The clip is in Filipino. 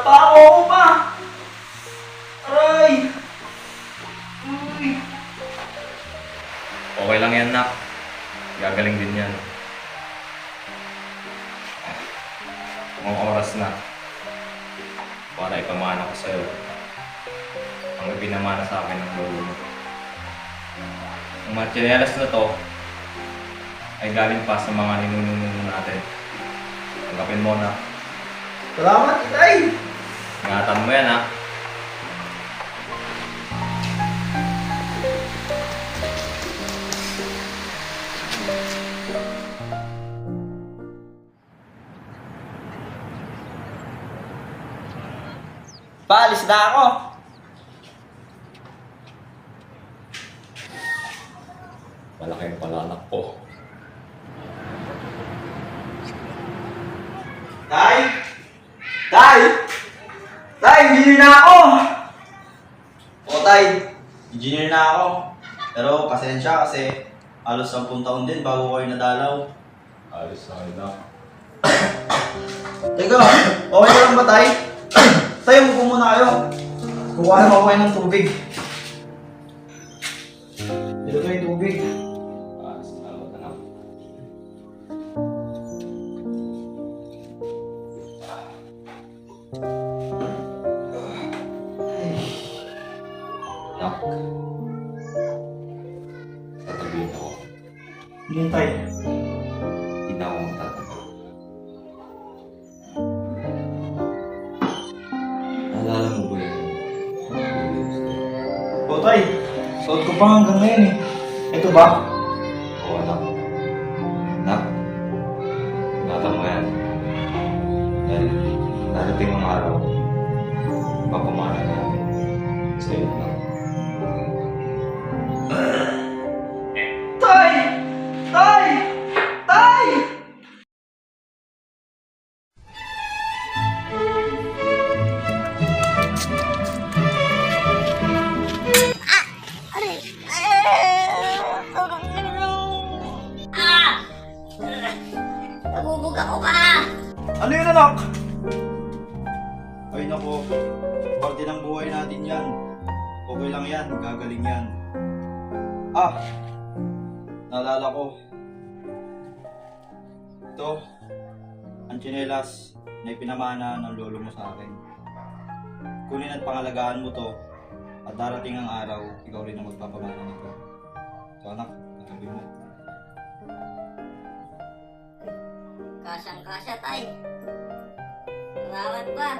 Napako ko pa! Aray! Uy! Okay lang yan, nak. Gagaling din yan. Mga oras na para ipamana ko sa'yo ang ipinamana sa akin ng lolo mo. Ang mga tsinelas na to ay galing pa sa mga ninununo natin. Tanggapin mo, na. Salamat, Itay! Ingatan mo yan, ha. Paalis na ako! Malaki yung palanak ko. Tay! Tay! Tay, engineer na ako! O Tay, engineer na ako. Pero pasensya kasi halos 10 taon din bago ko kayo nadalaw. Alis na kayo, nak. Teka, okay na lang ba Tay? Tayo, upo muna kayo. Kuha na ako kayo ng tubig. Dito kayo yung tubig. Salamat na, nak. Nak. Tatabihin ako. Hindi Tay. Hindi na ako magtatabi. Naalala mo ba yun? O Tay, suot ko pa hanggang ngayon eh. Ito ba? Oo, anak. Nak. Ingatan mo yan. Dahil darating ang araw, papamana natin sa'yo, nak. Tay! Tay! Tay! Nabubog ako pa! Ano yun anak? Ay nako, parte ng buhay natin yan. Okay lang yan, gagaling yan. Ah, naalala ko. Ito, ang tsinelas na ipinamana ng lolo mo sa akin. Kunin at pangalagaan mo to at darating ang araw, ikaw rin ang magpapamana nito. So anak, katabi mo. Kasyang-kasya, tay. Salamat pa.